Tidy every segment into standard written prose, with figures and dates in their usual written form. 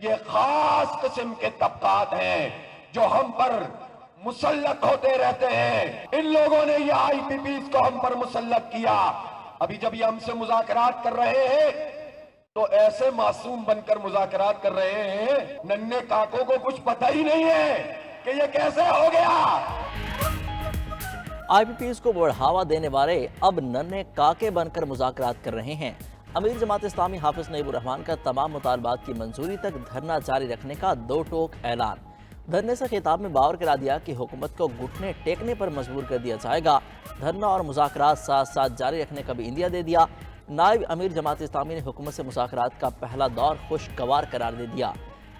یہ خاص قسم کے طبقات ہیں جو ہم پر مسلط ہوتے رہتے ہیں. ان لوگوں نے یہ آئی پی پیز کو ہم پر مسلط کیا. ابھی جب یہ ہم سے مذاکرات کر رہے ہیں تو ایسے معصوم بن کر مذاکرات کر رہے ہیں ننھے کاکوں کو کچھ پتہ ہی نہیں ہے کہ یہ کیسے ہو گیا. آئی پی پیز کو بڑھاوا دینے والے اب ننھے کاکے بن کر مذاکرات کر رہے ہیں. امیر جماعت اسلامی حافظ نعیب الرحمان کا تمام مطالبات کی منظوری تک دھرنا جاری رکھنے کا دو ٹوک اعلان. دھرنے سے خطاب میں باور کرا دیا کہ حکومت کو گھٹنے ٹیکنے پر مجبور کر دیا جائے گا. دھرنا اور مذاکرات ساتھ ساتھ جاری رکھنے کا بھی عندیہ دے دیا. نائب امیر جماعت اسلامی نے حکومت سے مذاکرات کا پہلا دور خوشگوار قرار دے دیا.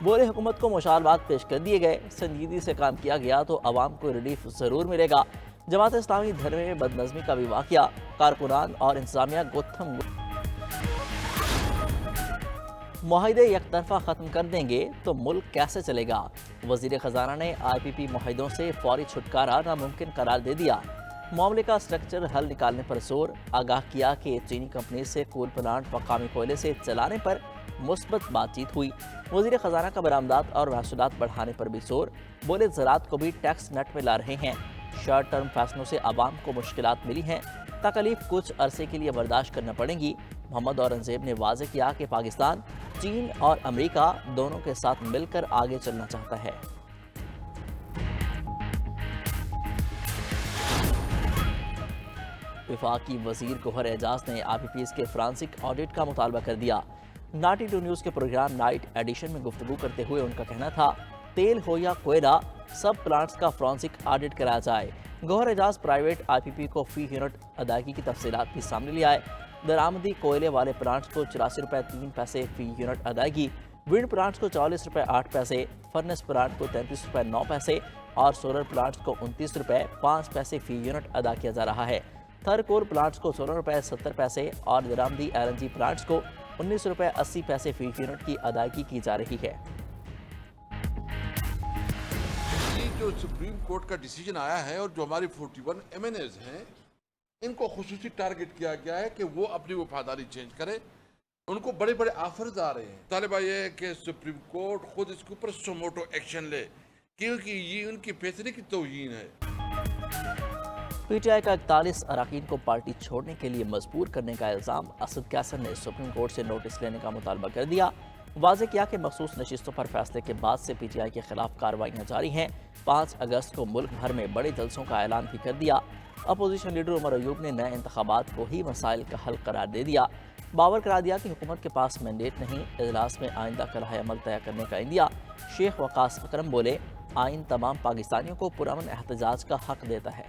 بولے حکومت کو مشالبات پیش کر دیے گئے، سنجیدگی سے کام کیا گیا تو عوام کو ریلیف ضرور ملے گا. جماعت اسلامی دھرنے میں بدنظمی کا بھی واقعہ، کارکنان اور انتظامیہ گتھم معاہدے یک طرفہ ختم کر دیں گے تو ملک کیسے چلے گا. وزیر خزانہ نے آئی پی پی معاہدوں سے فوری چھٹکارا ناممکن قرار دے دیا. معاملے کا سٹرکچر حل نکالنے پر زور، آگاہ کیا کہ چینی کمپنی سے کول پلانٹ مقامی کوئلے سے چلانے پر مثبت بات چیت ہوئی. وزیر خزانہ کا برآمدات اور محصولات بڑھانے پر بھی زور، بولے زراعت کو بھی ٹیکس نٹ میں لا رہے ہیں. شارٹ ٹرم فیصلوں سے عوام کو مشکلات ملی ہیں، تکلیف کچھ عرصے کے لیے برداشت کرنا پڑیں گی. محمد اورنگزیب نے واضح کیا کہ پاکستان چین اور امریکہ دونوں کے ساتھ مل کر آگے چلنا چاہتا ہے. وفاقی وزیر گوہر اعجاز نے آئی پی پیز کے فرانسک آڈٹ کا مطالبہ کر دیا. ناٹی ٹو نیوز کے پروگرام نائٹ ایڈیشن میں گفتگو کرتے ہوئے ان کا کہنا تھا تیل ہو یا کوئلہ سب پلانٹس کا فرانسک آڈٹ کرایا جائے. گوہر اعجاز پرائیویٹ آئی پی پی کو فی یونٹ ادائیگی کی تفصیلات بھی سامنے لے آئے. درآمدی کوئلے والے پلانٹس کو 84 روپے 3 پیسے فی یونٹ ادائیگی، ونڈ پلانٹس کو 44 روپے 8 پیسے، فرنس پلانٹ کو 33 روپے 9 پیسے اور سولر پلانٹس کو 29 روپے 5 پیسے فی یونٹ ادا کیا جا رہا ہے. تھر کور پلانٹس کو 16 روپے 70 پیسے اور درآمدی ایل این جی پلانٹس کو 19 روپے 80 پیسے فی یونٹ کی ادائیگی کی جا رہی ہے. جو سپریم کورٹ کا ڈیسیجن آیا ہے اور جو ہماری 41 ایم این ایز ہیں ان کو خصوصی ٹارگٹ کیا گیا ہے کہ وہ اپنی وفاداری چینج کریں. ان کو بڑے بڑے آفرز آ رہے ہیں. طالبہ یہ ہے کہ سپریم کورٹ خود اس کے اوپر سوموٹو ایکشن لے کیونکہ یہ ان کی فیصلے کی توہین ہے. پی ٹی آئی کا 41 اراکین کو پارٹی چھوڑنے کے لیے مجبور کرنے کا الزام اسد قیصر نے سپریم کورٹ سے نوٹس لینے کا مطالبہ کر دیا. واضح کیا کہ مخصوص نشستوں پر فیصلے کے بعد سے پی ٹی آئی کے خلاف کارروائیاں جاری ہیں. 5 اگست کو ملک بھر میں بڑے جلسوں کا اعلان بھی کر دیا. اپوزیشن لیڈر عمر ایوب نے نئے انتخابات کو ہی مسائل کا حل قرار دے دیا. باور کرا دیا کہ حکومت کے پاس مینڈیٹ نہیں، اجلاس میں آئندہ کرۂ عمل طے کرنے کا عندیہ. شیخ وقاص اکرم بولے آئین تمام پاکستانیوں کو پرامن احتجاج کا حق دیتا ہے.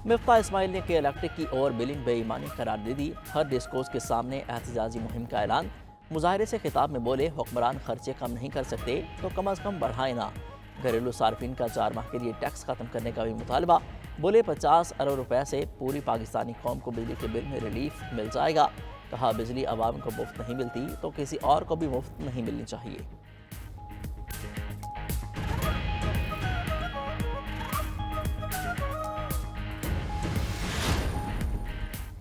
مفتاح اسماعیل نے کہ الیکٹرک کی اوور بلنگ بے ایمانی قرار دے دی. ہر ڈسکورس کے سامنے احتجاجی مہم کا اعلان. مظاہرے سے خطاب میں بولے حکمران خرچے کم نہیں کر سکتے تو کم از کم بڑھائیں نہ. گھریلو صارفین کا 4 ماہ کے لیے ٹیکس ختم کرنے کا بھی مطالبہ. بولے 50 ارب روپے سے پوری پاکستانی قوم کو بجلی کے بل میں ریلیف مل جائے گا. کہا بجلی عوام کو مفت نہیں ملتی تو کسی اور کو بھی مفت نہیں ملنی چاہیے.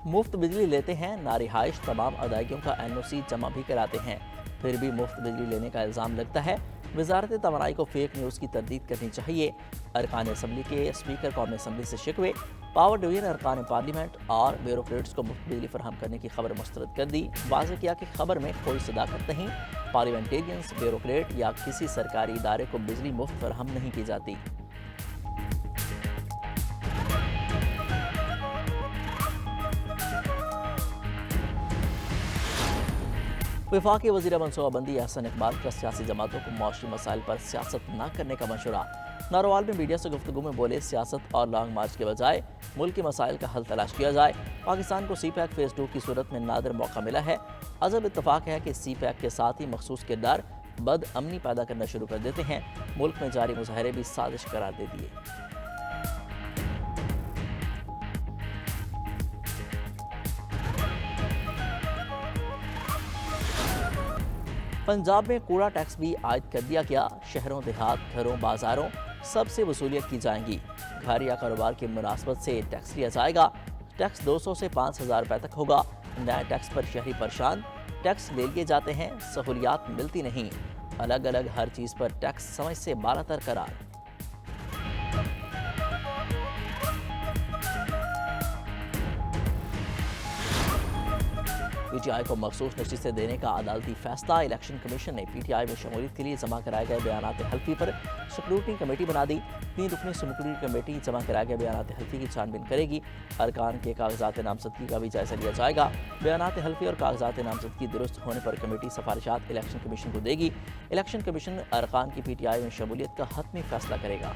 مفت بجلی لیتے ہیں، نارہائش تمام ادائیگیوں کا این او سی جمع بھی کراتے ہیں، پھر بھی مفت بجلی لینے کا الزام لگتا ہے. وزارت توانائی کو فیک نیوز کی تردید کرنی چاہیے. ارکان اسمبلی کے اسپیکر قومی اسمبلی سے شکوے. پاور ڈویژن ارکان پارلیمنٹ اور بیوروکریٹس کو مفت بجلی فراہم کرنے کی خبر مسترد کر دی. واضح کیا کہ خبر میں کوئی صداقت نہیں. پارلیمنٹیرینز، بیوروکریٹ یا کسی سرکاری ادارے کو بجلی مفت فراہم نہیں کی جاتی. وفاقی وزیر منصوبہ بندی احسن اقبال کا سیاسی جماعتوں کو معاشی مسائل پر سیاست نہ کرنے کا مشورہ. ناروال میں میڈیا سے گفتگو میں بولے سیاست اور لانگ مارچ کے بجائے ملک کے مسائل کا حل تلاش کیا جائے. پاکستان کو سی پیک فیز 2 کی صورت میں نادر موقع ملا ہے. عجب اتفاق ہے کہ سی پیک کے ساتھ ہی مخصوص کردار بد امنی پیدا کرنا شروع کر دیتے ہیں. ملک میں جاری مظاہرے بھی سازش قرار دے دیے. پنجاب میں کوڑا ٹیکس بھی عائد کر دیا گیا. شہروں، دیہات، گھروں، بازاروں سب سے وصولیت کی جائیں گی. گھر یا کاروبار کی مناسبت سے ٹیکس لیا جائے گا. ٹیکس 200 سے 5,000 روپے تک ہوگا۔ نئے ٹیکس پر شہری پریشان، ٹیکس لے لیے جاتے ہیں، سہولیات ملتی نہیں، الگ الگ ہر چیز پر ٹیکس سمجھ سے بالا تر قرار۔ پی ٹی آئی کو مخصوص نشستیں دینے کا عدالتی فیصلہ۔ الیکشن کمیشن نے پی ٹی آئی میں شمولیت کے لیے جمع کرائے گئے بیانات حلفی پر سکروٹنی کمیٹی بنا دی۔ 3 رکنی سکروٹنی کمیٹی جمع کرائے گئے بیانات حلفی کی چھان بین کرے گی۔ ارکان کے کاغذات نامزدگی کا بھی جائزہ لیا جائے گا۔ بیانات حلفی اور کاغذات نامزدگی درست ہونے پر کمیٹی سفارشات الیکشن کمیشن کو دے گی۔ الیکشن کمیشن ارکان کی پی ٹی آئی میں شمولیت کا حتمی فیصلہ کرے گا۔